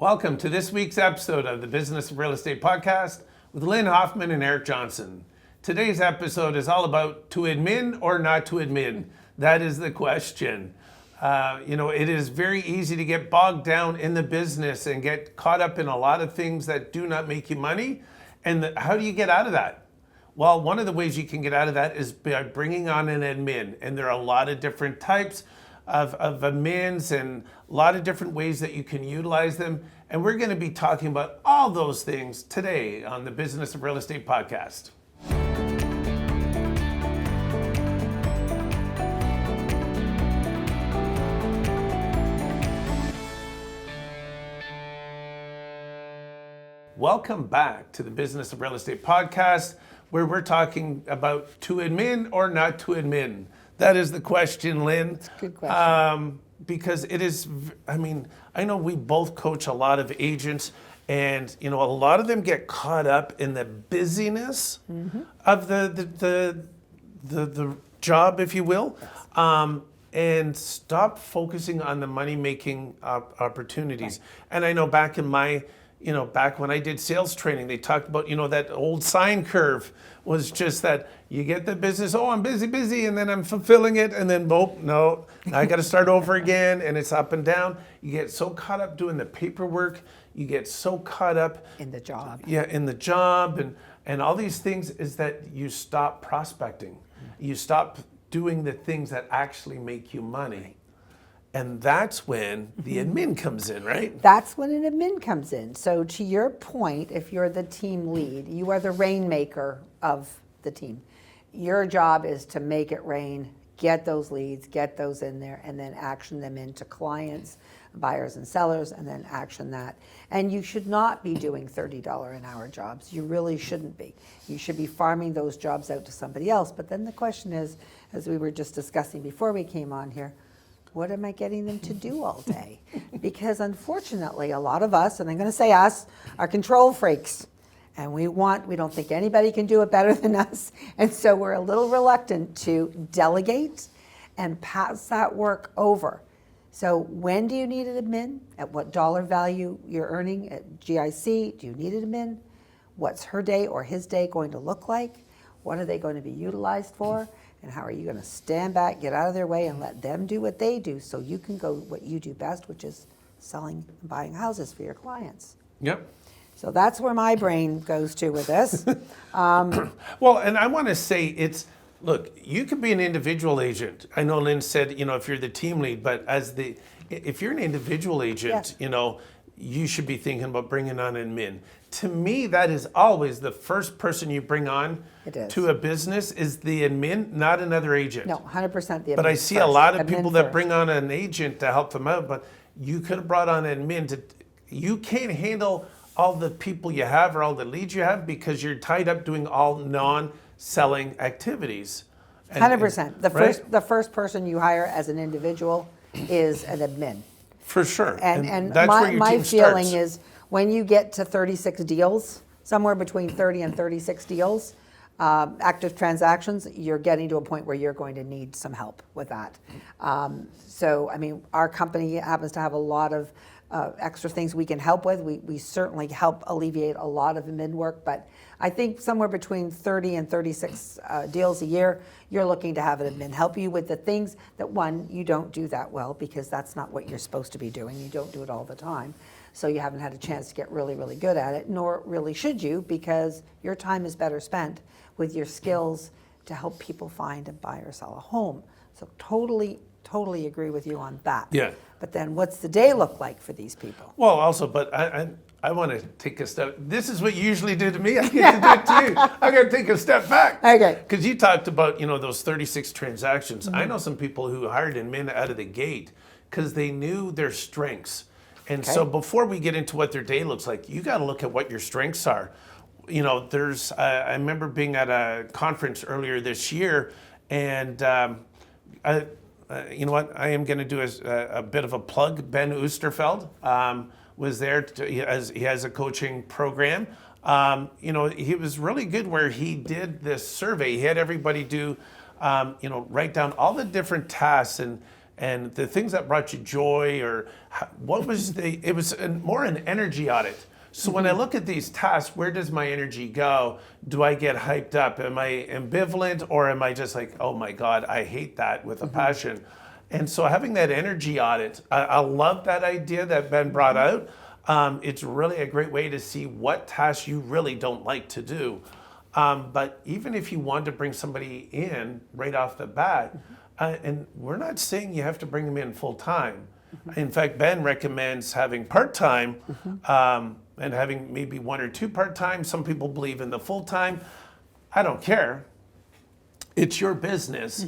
Welcome to this week's episode of the Business of Real Estate Podcast with Lynn, Hoffman, and Eric Johnson. Today's episode is all about to admin or not to admin. That is the question. It is very easy to get bogged down in the business and get caught up in a lot of things that do not make you money. And how do you get out of that? Well, one of the ways you can get out of that is by bringing on an admin. And there are a lot of different types of admins and a lot of different ways that you can utilize them. And we're going to be talking about all those things today on the Business of Real Estate Podcast. Welcome back to the Business of Real Estate Podcast, where we're talking about to admin or not to admin. That is the question, Lynn. That's a good question. Because it is, I know we both coach a lot of agents, and a lot of them get caught up in the busyness of the job, if you will, and stop focusing on the money-making opportunities. Right. And I know back in back when I did sales training, they talked about, that old sine curve was just that you get the business, I'm busy, and then I'm fulfilling it, and then, no, I got to start over again, and it's up and down. You get so caught up doing the paperwork, you get so caught up in the job. Yeah, in the job, and all these things is that you stop prospecting. You stop doing the things that actually make you money. And that's when the admin comes in, right? That's when an admin comes in. So to your point, if you're the team lead, you are the rainmaker of the team. Your job is to make it rain, get those leads, get those in there, and then action them into clients, buyers and sellers, and then action that. And you should not be doing $30 an hour jobs. You really shouldn't be. You should be farming those jobs out to somebody else. But then the question is, as we were just discussing before we came on here, what am I getting them to do all day? Because unfortunately, a lot of us, and I'm going to say us, are control freaks. And we don't think anybody can do it better than us. And so we're a little reluctant to delegate and pass that work over. So when do you need an admin? At what dollar value you're earning at GIC? Do you need an admin? What's her day or his day going to look like? What are they going to be utilized for? And how are you going to stand back, get out of their way, and let them do what they do so you can go what you do best, which is selling and buying houses for your clients. Yep. So that's where my brain goes to with this. Well, and I want to say look, you could be an individual agent. I know Lynn said, if you're the team lead, but if you're an individual agent, you should be thinking about bringing on an admin. To me, that is always the first person you bring on to a business is the admin, not another agent. No, 100% the admin. But I see a lot of people that bring on an agent to help them out, but you could have brought on an admin. You can't handle all the people you have or all the leads you have because you're tied up doing all non-selling activities. 100%. The first person you hire as an individual is an admin. For sure. And that's where your my team feeling starts. is when you get to 36 deals, somewhere between 30 and 36 deals, active transactions, you're getting to a point where you're going to need some help with that. Our company happens to have a lot of extra things we can help with. We certainly help alleviate a lot of admin work, but I think somewhere between 30 and 36 deals a year, you're looking to have an admin help you with the things that, one, you don't do that well because that's not what you're supposed to be doing. You don't do it all the time. So you haven't had a chance to get really, really good at it, nor really should you, because your time is better spent with your skills to help people find and buy or sell a home. So totally agree with you on that. Yeah. But then what's the day look like for these people? Well, also, but I want to take a step. This is what you usually do to me. I get to do it to you. I got to take a step back. Okay. Because you talked about, those 36 transactions. Mm-hmm. I know some people who hired admin out of the gate because they knew their strengths. And so before we get into what their day looks like, you got to look at what your strengths are. I remember being at a conference earlier this year, and you know what? I am going to do a bit of a plug. Ben Oosterfeld was there. He has a coaching program. He was really good where he did this survey. He had everybody do, write down all the different tasks and the things that brought you joy, or what was it was more an energy audit. So when I look at these tasks, where does my energy go? Do I get hyped up? Am I ambivalent, or am I just like, oh my God, I hate that with a passion? And so having that energy audit, I love that idea that Ben brought out. It's really a great way to see what tasks you really don't like to do. But even if you want to bring somebody in right off the bat, and we're not saying you have to bring them in full time. In fact, Ben recommends having part-time and having maybe 1 or 2 part-time. Some people believe in the full-time. I don't care. It's your business.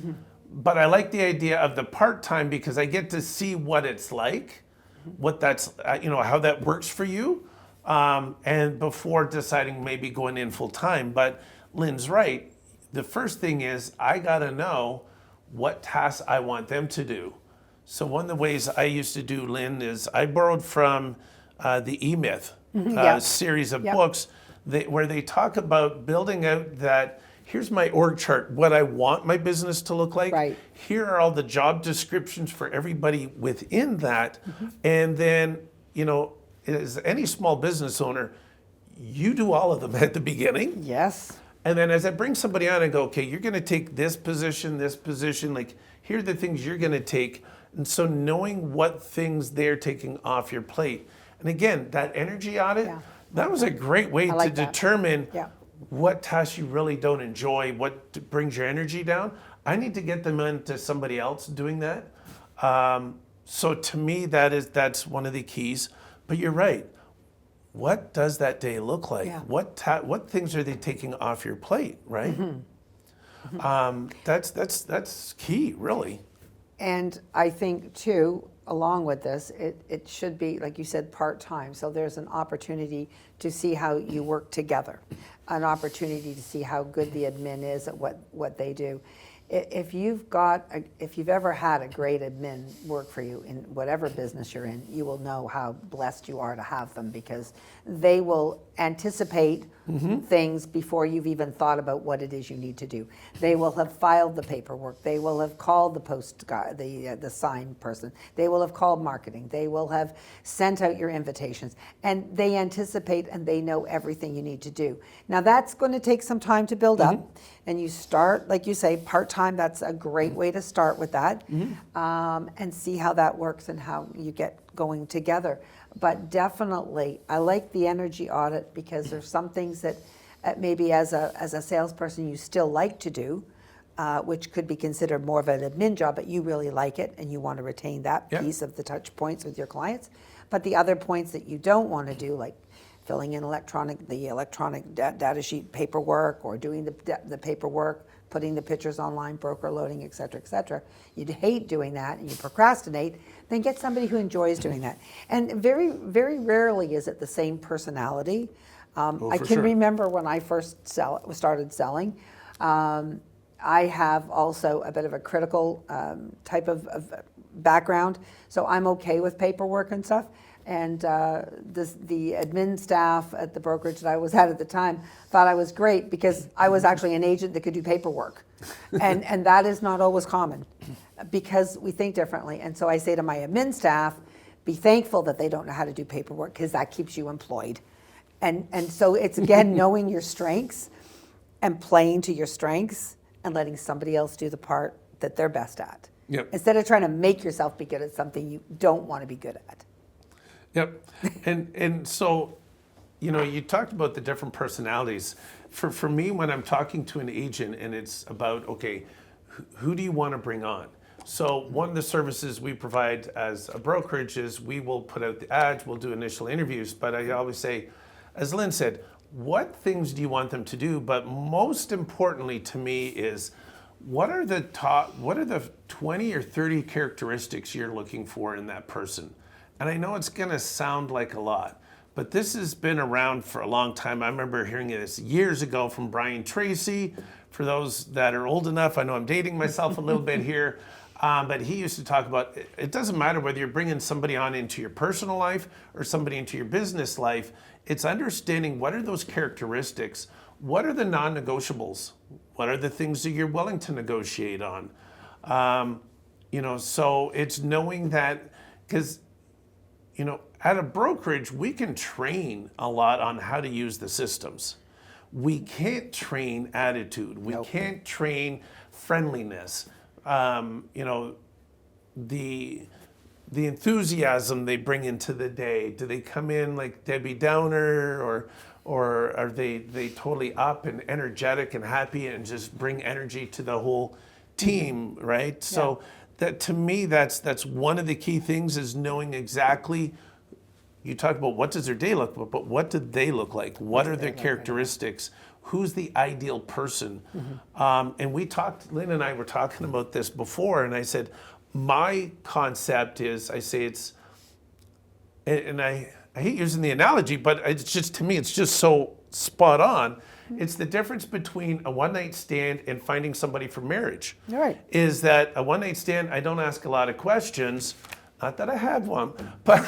But I like the idea of the part-time because I get to see what it's like, what that's, how that works for you, and before deciding maybe going in full-time. But Lynn's right. The first thing is I got to know what tasks I want them to do. So one of the ways I used to do, Lynn, is I borrowed from the E-Myth series of books where they talk about building out that, here's my org chart, what I want my business to look like. Right. Here are all the job descriptions for everybody within that. And then, as any small business owner, you do all of them at the beginning. Yes. And then as I bring somebody on, I go, okay, you're going to take this position, like, here are the things you're going to take. And so knowing what things they're taking off your plate. And again, that energy audit, that was a great way to determine what tasks you really don't enjoy, what brings your energy down. I need to get them into somebody else doing that. So to me, that's one of the keys. But you're right. What does that day look like? Yeah. What things are they taking off your plate, right? That's key, really. And I think too, along with this, it should be, like you said, part-time. So there's an opportunity to see how you work together, an opportunity to see how good the admin is at what they do. If you've ever had a great admin work for you in whatever business you're in, you will know how blessed you are to have them, because they will anticipate things before you've even thought about what it is you need to do. They will have filed the paperwork. They will have called the post guy, the sign person. They will have called marketing. They will have sent out your invitations, and they anticipate and they know everything you need to do. Now that's going to take some time to build up, and you start, like you say, part-time. That's a great way to start with that, and see how that works and how you get going together. But definitely, I like the energy audit, because there's some things that maybe as a salesperson you still like to do, which could be considered more of an admin job, but you really like it and you want to retain that piece of the touch points with your clients. But the other points that you don't want to do, like filling in the electronic data sheet paperwork, or doing the paperwork, putting the pictures online, broker loading, et cetera, you'd hate doing that and you procrastinate, then get somebody who enjoys doing that. And very, very rarely is it the same personality. I can remember when I first started selling, I have also a bit of a critical type of background, so I'm okay with paperwork and stuff. And the admin staff at the brokerage that I was at the time thought I was great, because I was actually an agent that could do paperwork. And that is not always common, because we think differently. And so I say to my admin staff, be thankful that they don't know how to do paperwork, because that keeps you employed. And so it's, again, knowing your strengths and playing to your strengths and letting somebody else do the part that they're best at. Instead of trying to make yourself be good at something you don't want to be good at. Yep. And so, you talked about the different personalities. For me, when I'm talking to an agent and it's about, okay, who do you want to bring on? So one of the services we provide as a brokerage is we will put out the ads, we'll do initial interviews, but I always say, as Lynn said, what things do you want them to do? But most importantly to me is, what are the 20 or 30 characteristics you're looking for in that person? And I know it's going to sound like a lot, but this has been around for a long time. I remember hearing this years ago from Brian Tracy. For those that are old enough, I know I'm dating myself a little bit here, but he used to talk about, it doesn't matter whether you're bringing somebody on into your personal life or somebody into your business life. It's understanding what are those characteristics, what are the non-negotiables, what are the things that you're willing to negotiate on. So it's knowing that, because, at a brokerage, we can train a lot on how to use the systems. We can't train attitude. We Nope. can't train friendliness. The enthusiasm they bring into the day. Do they come in like Debbie Downer, or are they totally up and energetic and happy and just bring energy to the whole team, right? So that, to me, that's one of the key things, is knowing exactly. You talk about what does their day look like, but what do they look like? What are their characteristics? Who's the ideal person? And Lynn and I were talking about this before, and I said, my concept is, I say it's, and I hate using the analogy, but it's just, to me, it's just so spot on. It's the difference between a one-night stand and finding somebody for marriage. Right. Is that a one-night stand, I don't ask a lot of questions. Not that I have one, but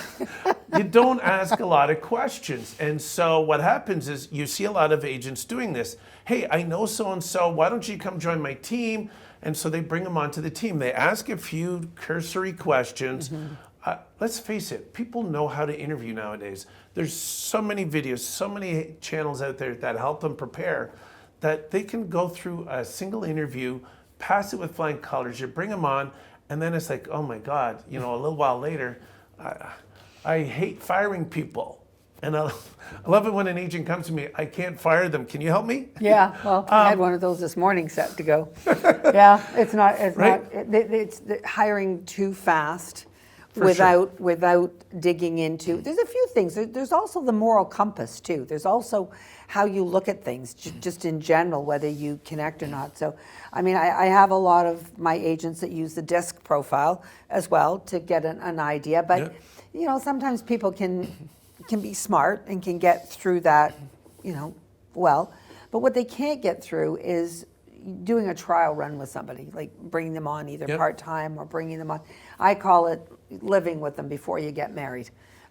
you don't ask a lot of questions. And so what happens is you see a lot of agents doing this. Hey, I know so-and-so, why don't you come join my team? And so they bring them onto the team. They ask a few cursory questions. Let's face it, people know how to interview nowadays. There's so many videos, so many channels out there that help them prepare, that they can go through a single interview, pass it with flying colors, you bring them on, and then it's like, oh my God, a little while later, I hate firing people. And I love it when an agent comes to me, I can't fire them, can you help me? Yeah, well, I had one of those this morning set to go. Yeah, it's hiring too fast without digging into. There's a few things. There's also the moral compass too. There's also how you look at things, just in general, whether you connect or not. So, I mean, I have a lot of my agents that use the DISC profile as well to get an idea. But, sometimes people can be smart and can get through that, well. But what they can't get through is doing a trial run with somebody, like bringing them on either part-time or bringing them on. I call it living with them before you get married.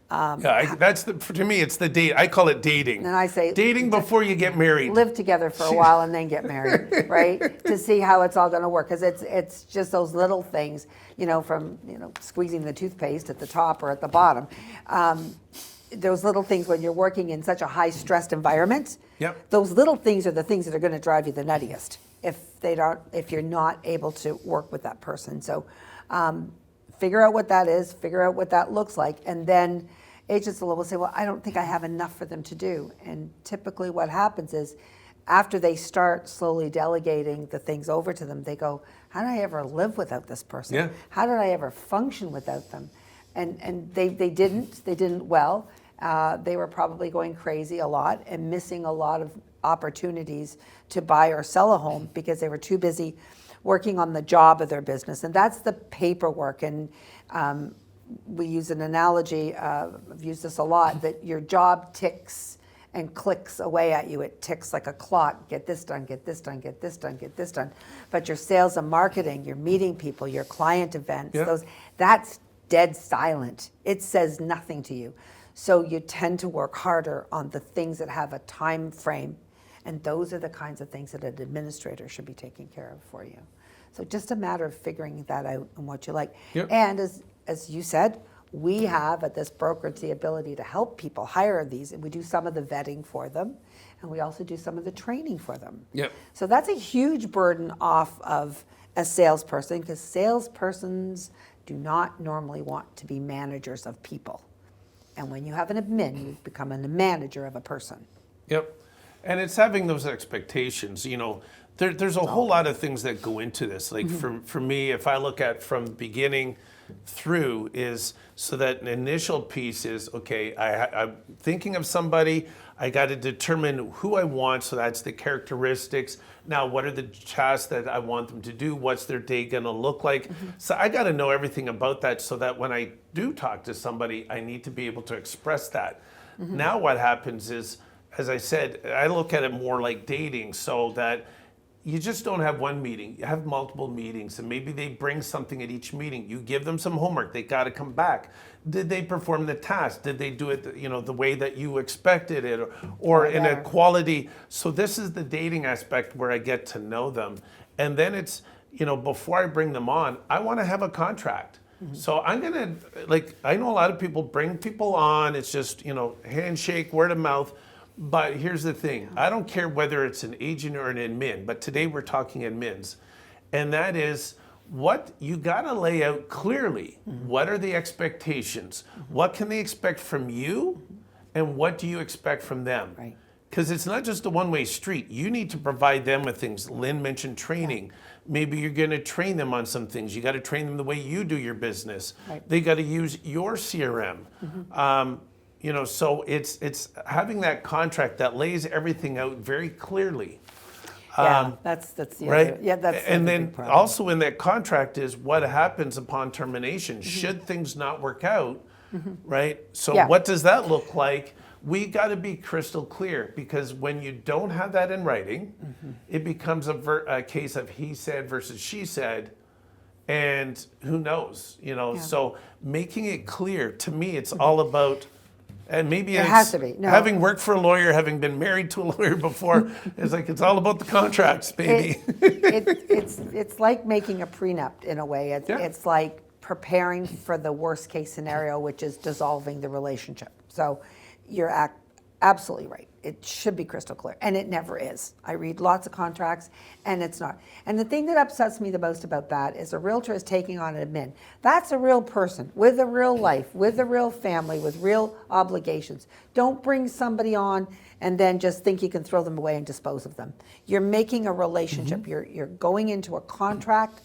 To me, it's the date. I call it dating. And I say dating before you get married. Live together for a while and then get married, right? To see how it's all going to work, because it's just those little things, from squeezing the toothpaste at the top or at the bottom. Those little things when you're working in such a high-stressed environment. Yep. Those little things are the things that are going to drive you the nuttiest if you're not able to work with that person. So. Figure out what that is, figure out what that looks like, and then agents will say, well, I don't think I have enough for them to do. And typically what happens is, after they start slowly delegating the things over to them, they go, how did I ever live without this person? Yeah. How did I ever function without them? And they didn't well. They were probably going crazy a lot and missing a lot of opportunities to buy or sell a home because they were too busy working on the job of their business. And that's the paperwork. And we use an analogy, I've used this a lot, that your job ticks and clicks away at you. It ticks like a clock. Get this done, get this done, get this done, get this done. But your sales and marketing, your meeting people, your client events, that's dead silent. It says nothing to you. So you tend to work harder on the things that have a time frame. And those are the kinds of things that an administrator should be taking care of for you. So just a matter of figuring that out and what you like. Yep. And as you said, we have at this brokerage the ability to help people hire these, and we do some of the vetting for them, and we also do some of the training for them. Yep. So that's a huge burden off of a salesperson, because salespersons do not normally want to be managers of people. And when you have an admin, you become a manager of a person. Yep. And it's having those expectations. There's a whole lot of things that go into this. Like for me, if I look at from beginning through, is so that an initial piece is, okay, I'm thinking of somebody, I got to determine who I want, so that's the characteristics. Now, what are the tasks that I want them to do? What's their day going to look like? So I got to know everything about that, so that when I do talk to somebody, I need to be able to express that. Now what happens is, as I said, I look at it more like dating, so that you just don't have one meeting. You have multiple meetings, and maybe they bring something at each meeting. You give them some homework. They got to come back. Did they perform the task? Did they do it, the way that you expected it, or in a quality? So this is the dating aspect where I get to know them, and then it's before I bring them on, I want to have a contract. So I'm going to, I know a lot of people bring people on, it's just, handshake, word of mouth. But here's the thing, I don't care whether it's an agent or an admin, but today we're talking admins. And that is what you got to lay out clearly. What are the expectations? What can they expect from you? And what do you expect from them? Right. Because it's not just a one-way street. You need to provide them with things. Lynn mentioned training. Maybe you're going to train them on some things. You got to train them the way you do your business. Right. They got to use your CRM. So it's having that contract that lays everything out very clearly. That's the right. other, that's and the then big problem. also in that contract is what happens upon termination. Should things not work out, right? So what does that look like? We got to be crystal clear, because when you don't have that in writing, it becomes a case of he said versus she said, and who knows, So making it clear, to me, it's all about, and maybe It it's has to be. No. having worked for a lawyer, having been married to a lawyer before, it's all about the contracts, baby. It's like making a prenup in a way. It's like preparing for the worst case scenario, which is dissolving the relationship. So you're absolutely right. It should be crystal clear, and it never is. I read lots of contracts, and it's not. And the thing that upsets me the most about that is a realtor is taking on an admin. That's a real person with a real life, with a real family, with real obligations. Don't bring somebody on and then just think you can throw them away and dispose of them. You're making a relationship. You're going into a contract.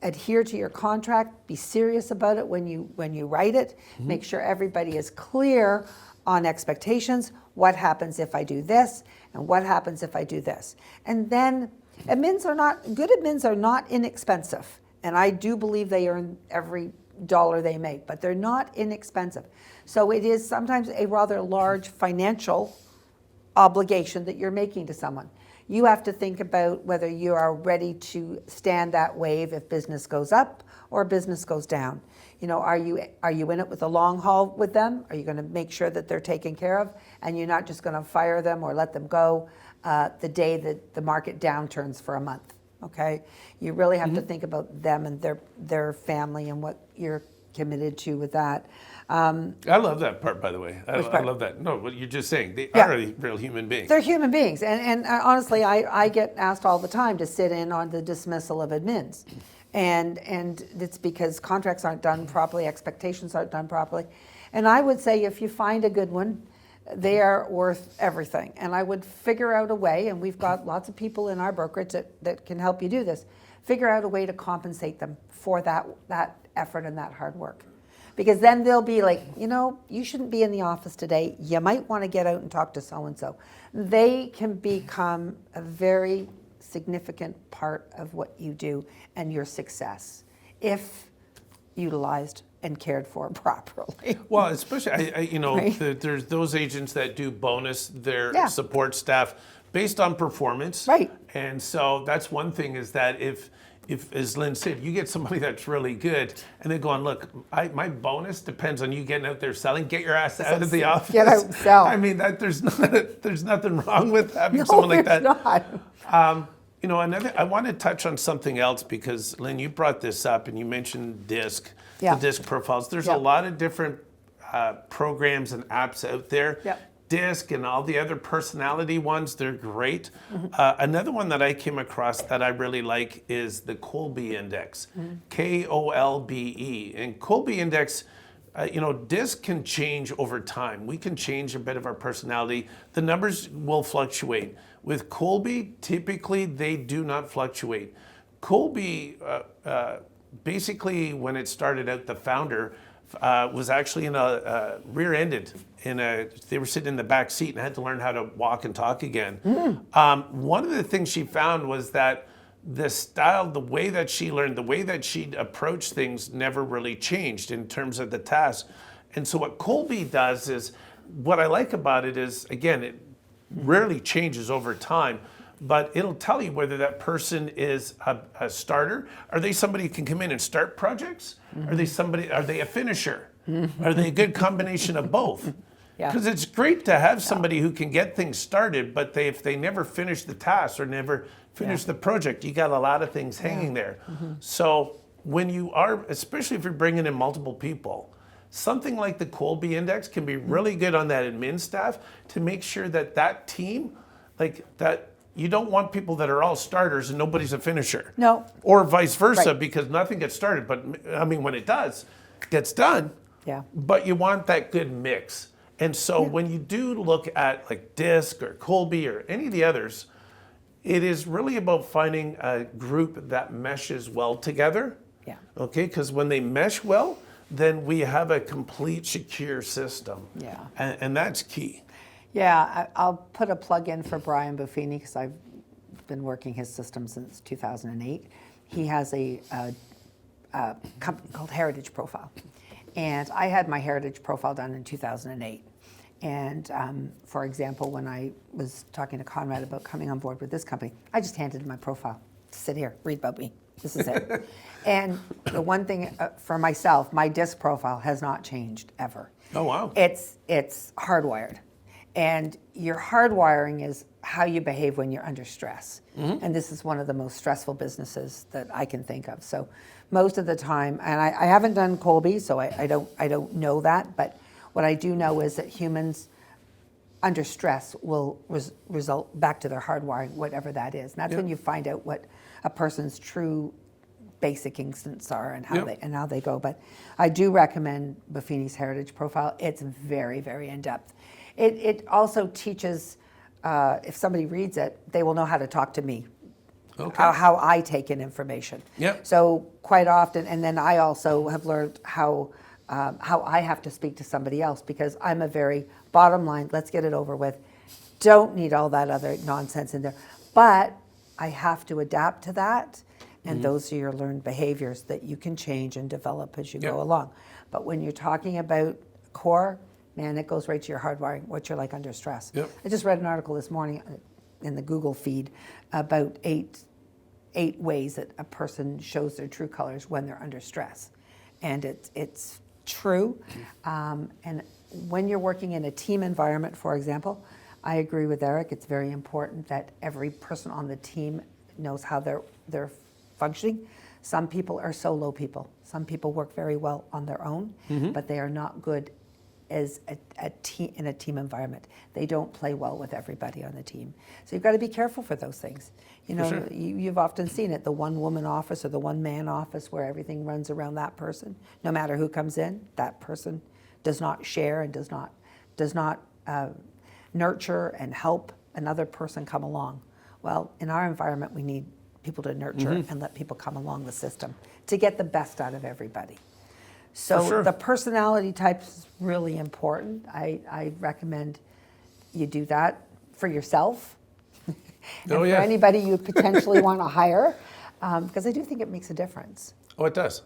Adhere to your contract. Be serious about it when you write it. Make sure everybody is clear on expectations. What happens if I do this, and what happens if I do this? And then good admins are not inexpensive, and I do believe they earn every dollar they make, but they're not inexpensive. So it is sometimes a rather large financial obligation that you're making to someone. You have to think about whether you are ready to stand that wave if business goes up or business goes down. Are you in it with a long haul with them? Are you going to make sure that they're taken care of, and you're not just going to fire them or let them go the day that the market downturns for a month? Okay, you really have to think about them and their family and what you're committed to with that. I love that part, by the way. I love that. No, what you're just saying, they are real human beings. They're human beings, and honestly, I get asked all the time to sit in on the dismissal of admins. And it's because contracts aren't done properly, expectations aren't done properly. And I would say if you find a good one, they are worth everything. And I would figure out a way, and we've got lots of people in our brokerage that can help you do this, figure out a way to compensate them for that effort and that hard work. Because then they'll be like, you shouldn't be in the office today. You might want to get out and talk to so-and-so. They can become a very significant part of what you do and your success if utilized and cared for properly. Well, especially, Right. there's those agents that do bonus their support staff based on performance. Right. And so that's one thing, is that if as Lynn said, you get somebody that's really good, and they're going, look, my bonus depends on you getting out there selling. Get your ass out of the office. Get out and sell. I mean, there's nothing wrong with having someone like that. Not. I want to touch on something else, because Lynn, you brought this up and you mentioned DISC, Yeah. the DISC profiles. There's a lot of different programs and apps out there. Yep. DISC and all the other personality ones, they're great. Another one that I came across that I really like is the Kolbe Index, Kolbe. And Kolbe Index, DISC can change over time. We can change a bit of our personality. The numbers will fluctuate. With Kolbe, typically they do not fluctuate. Kolbe, basically when it started out, the founder was actually in a rear-ended. They were sitting in the back seat and had to learn how to walk and talk again. One of the things she found was that the style, the way that she learned, the way that she approached things never really changed in terms of the task. And so what Kolbe does is, what I like about it is, again, it rarely changes over time, but it'll tell you whether that person is a starter. Are they somebody who can come in and start projects? Are they a finisher? Are they a good combination of both? Yeah. Because it's great to have somebody who can get things started, but if they never finish the task or never finish the project, you got a lot of things hanging there. So when you are, especially if you're bringing in multiple people, something like the Kolbe index can be really good on that admin staff to make sure that that team, like that, you don't want people that are all starters and nobody's a finisher. No. Or vice versa, Right. because nothing gets started. But I mean, when it does, it gets done. Yeah. But you want that good mix. And so when you do look at like DISC or Kolbe or any of the others, it is really about finding a group that meshes well together. Yeah. Okay, because when they mesh well, then we have a complete secure system. Yeah. And that's key. Yeah, I'll put a plug in for Brian Buffini because I've been working his system since 2008. He has a company called Heritage Profile. And I had my Heritage Profile done in 2008. And for example, when I was talking to Conrad about coming on board with this company, I just handed him my profile. Sit here, read about me. This is it. And the one thing for myself, my DISC profile has not changed ever. Oh, wow. It's hardwired. And your hardwiring is how you behave when you're under stress. And this is one of the most stressful businesses that I can think of. So most of the time, and I haven't done Kolbe, so I don't know that, but what I do know is that humans under stress will result back to their hardwiring, whatever that is. And that's when you find out what a person's true basic instincts are and how they go. But I do recommend Buffini's Heritage Profile. It's very, very in-depth. It also teaches, if somebody reads it, they will know how to talk to me, how I take in information. Yep. So quite often, and then I also have learned how I have to speak to somebody else because I'm a very bottom line, let's get it over with. Don't need all that other nonsense in there. But I have to adapt to that. And those are your learned behaviors that you can change and develop as you go along. But when you're talking about core, man, it goes right to your hardwiring, what you're like under stress. Yep. I just read an article this morning in the Google feed about eight ways that a person shows their true colors when they're under stress. And it's true. And when you're working in a team environment, for example, I agree with Eric. It's very important that every person on the team knows how they're functioning. Some people are solo people. Some people work very well on their own, but they are not good as a team in a team environment. They don't play well with everybody on the team. So you've got to be careful for those things. You know, sure. you've often seen it, the one-woman office or the one-man office where everything runs around that person. No matter who comes in, that person does not share and does not nurture and help another person come along. Well, in our environment, we need people to nurture and let people come along the system to get the best out of everybody. So the personality type is really important. I recommend you do that for yourself and for anybody you potentially want to hire, because I do think it makes a difference. Oh, it does.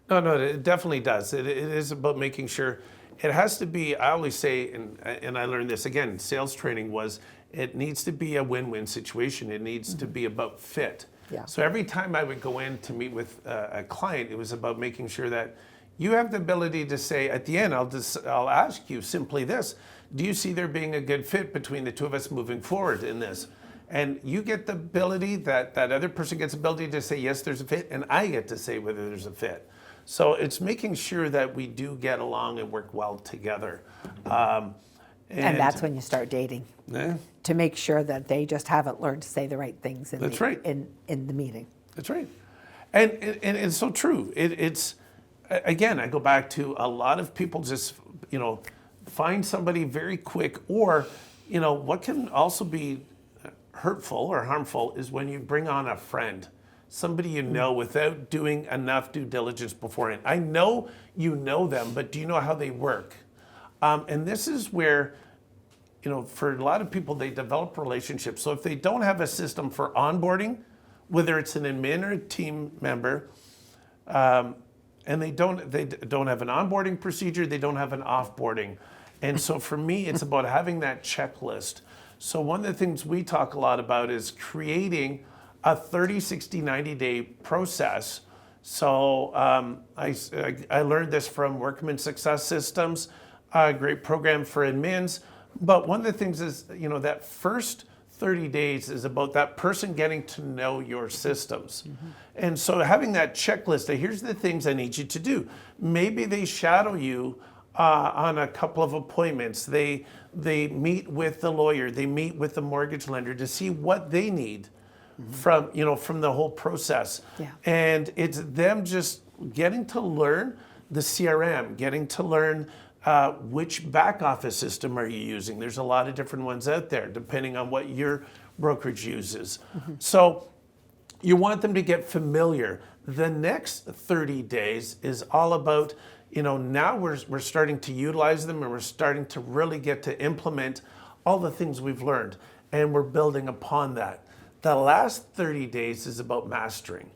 No, it definitely does. It is about making sure. It has to be, I always say, and I learned this again, sales training was, it needs to be a win-win situation. It needs to be about fit. Yeah. So every time I would go in to meet with a client, it was about making sure that you have the ability to say, at the end, I'll ask you simply this: do you see there being a good fit between the two of us moving forward in this? And you get the ability, that other person gets the ability to say, yes, there's a fit, and I get to say whether there's a fit. So it's making sure that we do get along and work well together. And that's when you start dating, to make sure that they just haven't learned to say the right things in the meeting. That's right. And it's so true. It's again, I go back to a lot of people just, find somebody very quick, or, what can also be hurtful or harmful is when you bring on a friend, somebody you know, without doing enough due diligence beforehand. I know you know them, but do you know how they work? And this is where, for a lot of people, they develop relationships. So if they don't have a system for onboarding, whether it's an admin or a team member, and they don't have an onboarding procedure, they don't have an offboarding. And so for me, it's about having that checklist. So one of the things we talk a lot about is creating a 30, 60, 90-day process. So I learned this from Workman Success Systems. a great program for admins. But one of the things is, that first 30 days is about that person getting to know your systems. And so having that checklist of here's the things I need you to do. Maybe they shadow you on a couple of appointments. They meet with the lawyer, they meet with the mortgage lender to see what they need from the whole process. Yeah. And it's them just getting to learn the CRM, getting to learn which back office system are you using. There's a lot of different ones out there depending on what your brokerage uses. So you want them to get familiar. The next 30 days is all about, now we're starting to utilize them and we're starting to really get to implement all the things we've learned, and we're building upon that. The last 30 days is about mastering.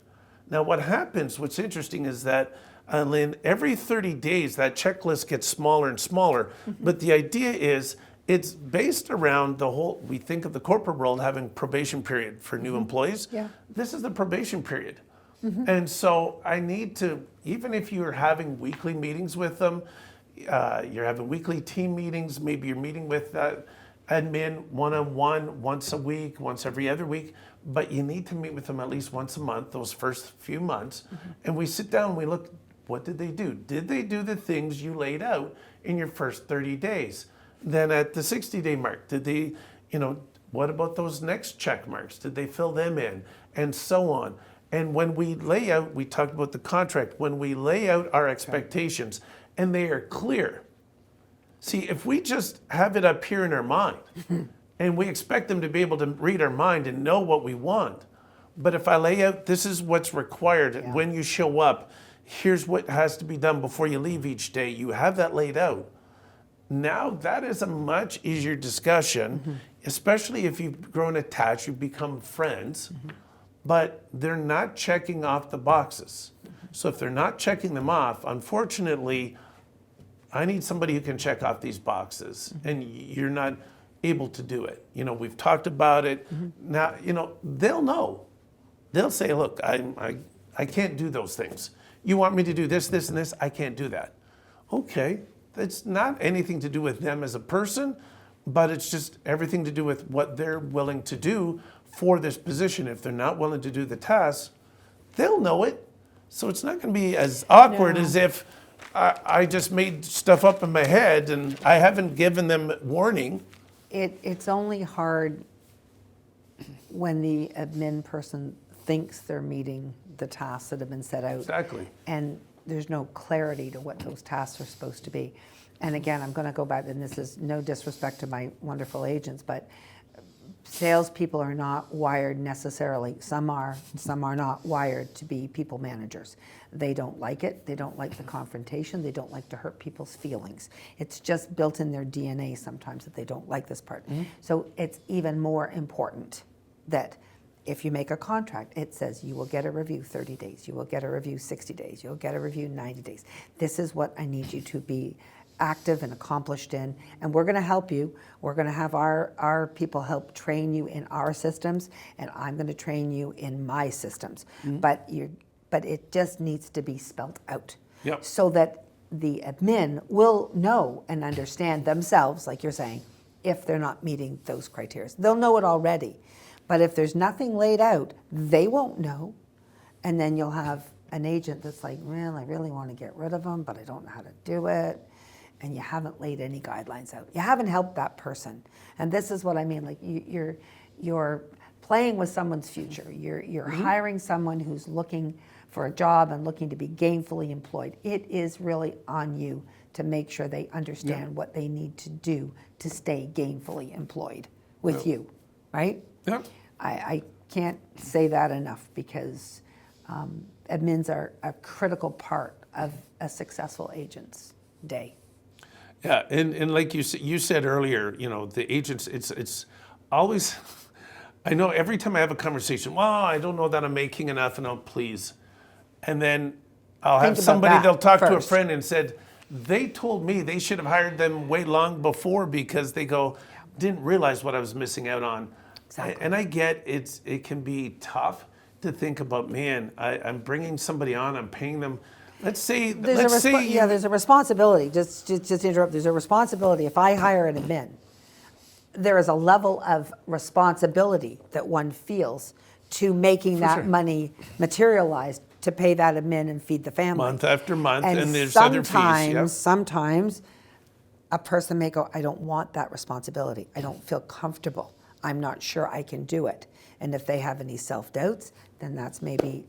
Now what's interesting is that, Lynn, every 30 days that checklist gets smaller and smaller, but the idea is it's based around we think of the corporate world having probation period for new employees. Yeah. This is the probation period. And so I need to, even if you're having weekly meetings with them, you're having weekly team meetings, maybe you're meeting with admin one-on-one once a week, once every other week, but you need to meet with them at least once a month, those first few months. And we sit down and we look, what did they do? Did they do the things you laid out in your first 30 days? Then at the 60-day mark, did they, what about those next check marks? Did they fill them in? And so on. And when we lay out, we talked about the contract, when we lay out our expectations and they are clear. See, if we just have it up here in our mind and we expect them to be able to read our mind and know what we want, but if I lay out, this is what's required when you show up, here's what has to be done before you leave each day, you have that laid out. Now that is a much easier discussion, especially if you've grown attached, you've become friends, but they're not checking off the boxes. So if they're not checking them off, unfortunately, I need somebody who can check off these boxes, and you're not able to do it. We've talked about it. Now, they'll know. They'll say, look, I can't do those things. You want me to do this, this, and this? I can't do that. Okay, it's not anything to do with them as a person, but it's just everything to do with what they're willing to do for this position. If they're not willing to do the task, they'll know it. So it's not going to be as awkward as if I just made stuff up in my head and I haven't given them warning. It's only hard when the admin person thinks they're meeting the tasks that have been set out. Exactly. And there's no clarity to what those tasks are supposed to be. And again, I'm going to go back, and this is no disrespect to my wonderful agents, but salespeople are not wired necessarily. Some are not wired to be people managers. They don't like it. They don't like the confrontation. They don't like to hurt people's feelings. It's just built in their DNA sometimes that they don't like this part. So it's even more important that if you make a contract, it says you will get a review 30 days, you will get a review 60 days, you'll get a review 90 days. This is what I need you to be active and accomplished in, and we're going to help you. We're going to have our people help train you in our systems, and I'm going to train you in my systems. But it just needs to be spelt out so that the admin will know and understand themselves, like you're saying, if they're not meeting those criteria. They'll know it already. But if there's nothing laid out, they won't know. And then you'll have an agent that's like, well, I really want to get rid of them, but I don't know how to do it. And you haven't laid any guidelines out. You haven't helped that person. And this is what I mean, like you're playing with someone's future. You're hiring someone who's looking for a job and looking to be gainfully employed. It is really on you to make sure they understand what they need to do to stay gainfully employed with you, right? Yep. I can't say that enough because admins are a critical part of a successful agent's day. Yeah, and like you said earlier, the agents, it's always, I know every time I have a conversation, well, I don't know that I'm making enough, and please. And then I'll have somebody, they'll talk to a friend and said, they told me they should have hired them way long before because they didn't realize what I was missing out on. Exactly. And I get it can be tough to think about, man, I'm bringing somebody on, I'm paying them let's say, there's a responsibility. Just to interrupt. There's a responsibility. If I hire an admin, there is a level of responsibility that one feels to making that sure. money materialize to pay that admin and feed the family. month after month, and there's other fees. Yep. Sometimes a person may go, I don't want that responsibility. I don't feel comfortable. I'm not sure I can do it. And if they have any self-doubts, then that's maybe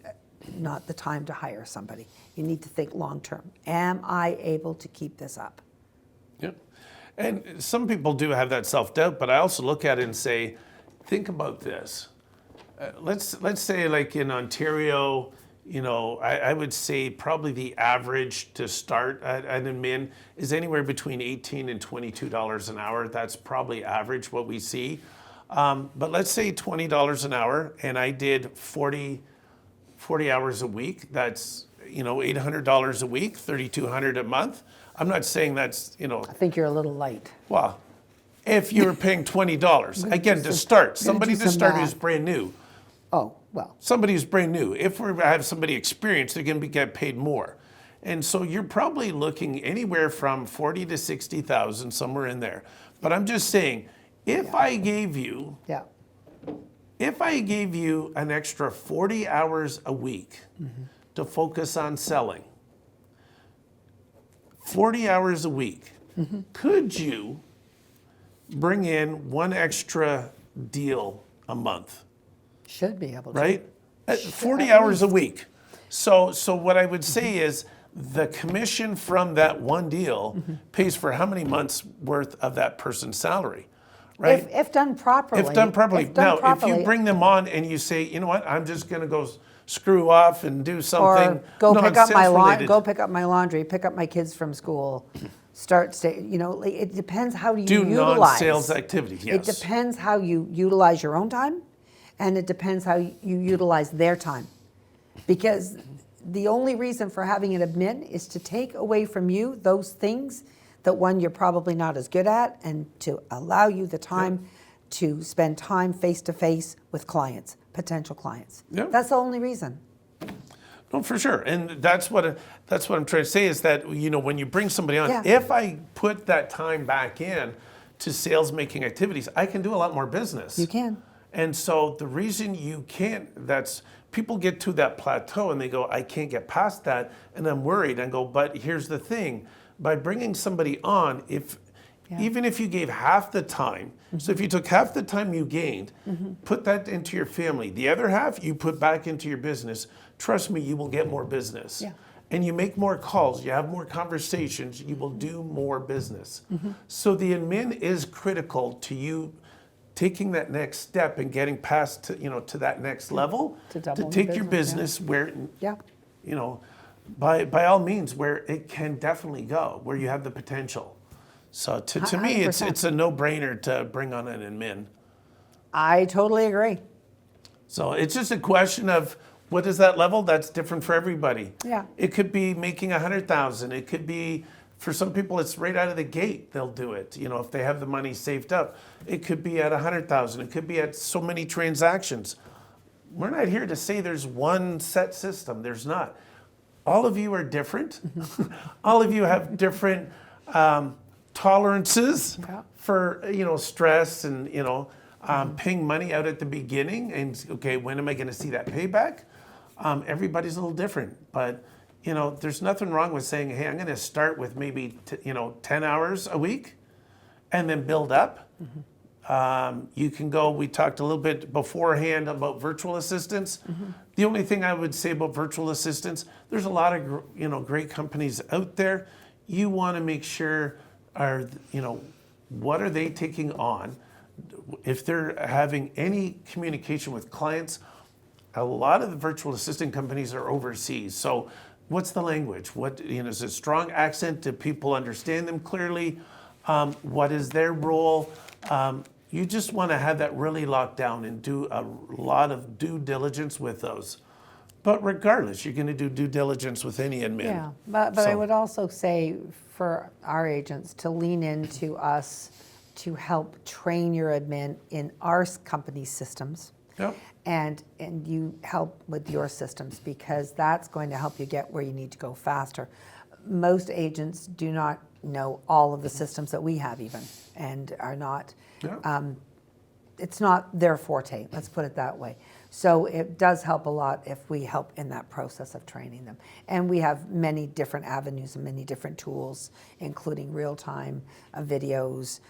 not the time to hire somebody. You need to think long-term. Am I able to keep this up? Yep. And some people do have that self-doubt, but I also look at it and say, think about this. Let's say like in Ontario, I would say probably the average to start at an admin is anywhere between $18 and $22 an hour. That's probably average what we see. But let's say $20 an hour, and I did 40 hours a week. That's $800 a week, $3,200 a month. I'm not saying that's I think you're a little light. well, if you were paying $20 again to start, somebody to start who's brand new. Oh, well. Somebody who's brand new. If we have somebody experienced, they're going to get paid more. And so you're probably looking anywhere from 40 to 60,000, somewhere in there. But I'm just saying, if I gave you an extra 40 hours a week to focus on selling, 40 hours a week, could you bring in one extra deal a month? Should be able to. Right? 40 hours a week. So what I would say is the commission from that one deal pays for how many months worth of that person's salary, right? If done properly. If done properly. If you bring them on and you say, you know what, I'm just going to go screw off and do something or go pick up my laundry, pick up my kids from school, it depends how you do utilize. non-sales activities, yes. It depends how you utilize your own time, and it depends how you utilize their time. Because the only reason for having an admin is to take away from you those things that you're probably not as good at, and to allow you the time to spend time face-to-face with clients, potential clients. Yep. That's the only reason. No, for sure. And that's what I'm trying to say is that, when you bring somebody on, if I put that time back in to sales making activities, I can do a lot more business. You can. And so the reason you can't, people get to that plateau and they go, I can't get past that, and I'm worried, and go, but here's the thing, by bringing somebody on, even if you gave half the time, so if you took half the time you gained, put that into your family, the other half you put back into your business, trust me, you will get more business. Yeah. And you make more calls, you have more conversations, you will do more business. So the admin is critical to you taking that next step and getting past to that next level, to take your business where, by all means, where it can definitely go, where you have the potential. So to me, it's a no-brainer to bring on an admin. I totally agree. So it's just a question of what is that level? That's different for everybody. Yeah. It could be making $100,000. It could be, for some people, it's right out of the gate. They'll do it. If they have the money saved up. It could be at $100,000. It could be at so many transactions. We're not here to say there's one set system. There's not. All of you are different. All of you have different tolerances for stress and paying money out at the beginning, and okay, when am I going to see that payback? Everybody's a little different, but there's nothing wrong with saying, hey, I'm going to start with maybe 10 hours a week and then build up. You can go, we talked a little bit beforehand about virtual assistants. The only thing I would say about virtual assistants, there's a lot of great companies out there. You want to make sure what are they taking on? If they're having any communication with clients, a lot of the virtual assistant companies are overseas. So what's the language? Is it a strong accent? Do people understand them clearly? What is their role? You just want to have that really locked down and do a lot of due diligence with those. But regardless, you're going to do due diligence with any admin. Yeah, but I would also say for our agents to lean into us to help train your admin in our company systems Yep. And you help with your systems because that's going to help you get where you need to go faster. Most agents do not know all of the systems that we have even, and are not, it's not their forte, let's put it that way. So it does help a lot if we help in that process of training them. And we have many different avenues and many different tools, including real-time videos,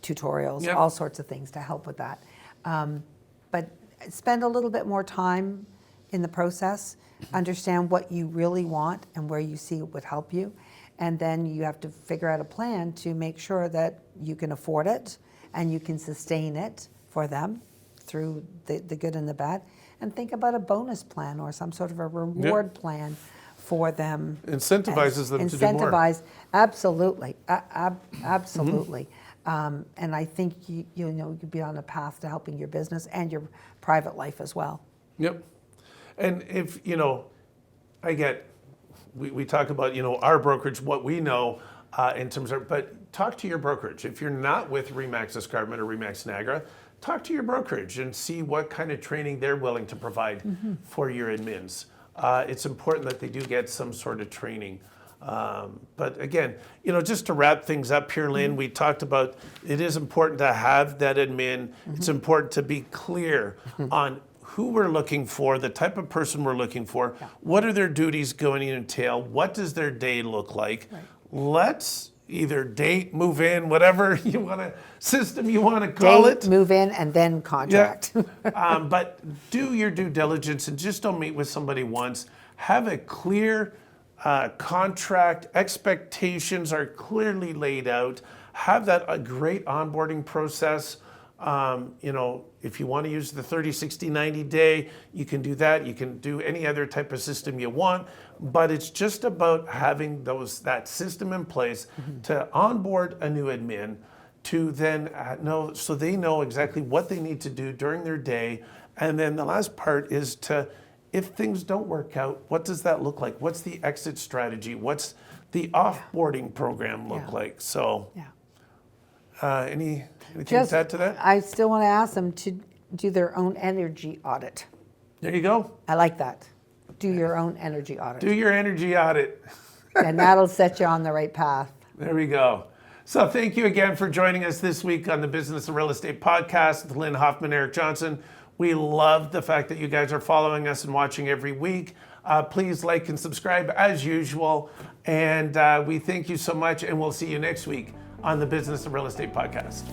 tutorials, all sorts of things to help with that. But spend a little bit more time in the process, understand what you really want and where you see it would help you, and then you have to figure out a plan to make sure that you can afford it and you can sustain it for them through the good and the bad, and think about a bonus plan or some sort of a reward plan for them. Incentivizes them to do more. Incentivize, absolutely, absolutely. And I think you could be on a path to helping your business and your private life as well. Yep. And if, we talk about, our brokerage, what we know in terms of, but talk to your brokerage. If you're not with RE/MAX Escarpment or RE/MAX Niagara, talk to your brokerage and see what kind of training they're willing to provide for your admins. It's important that they do get some sort of training. But again, just to wrap things up here, Lynn, we talked about it is important to have that admin. It's important to be clear on who we're looking for, the type of person we're looking for, what are their duties going to entail, what does their day look like. Let's either date, move in, whatever you want to system you want to call it. Move in, and then contract. But do your due diligence and just don't meet with somebody once. Have a clear contract, expectations are clearly laid out. Have that a great onboarding process. If you want to use the 30, 60, 90 day, you can do that. You can do any other type of system you want, but it's just about having that system in place to onboard a new admin, to then know, so they know exactly what they need to do during their day. And then the last part is if things don't work out, what does that look like? What's the exit strategy? What's the offboarding program look like? So, anything to add to that? I still want to ask them to do their own energy audit. There you go. I like that. Do your own energy audit. Do your energy audit. And that'll set you on the right path. There we go. So thank you again for joining us this week on the Business of Real Estate podcast with Lynn, Hoffman, Eric Johnson. We love the fact that you guys are following us and watching every week. Please like and subscribe as usual. And we thank you so much, and we'll see you next week on the Business of Real Estate podcast.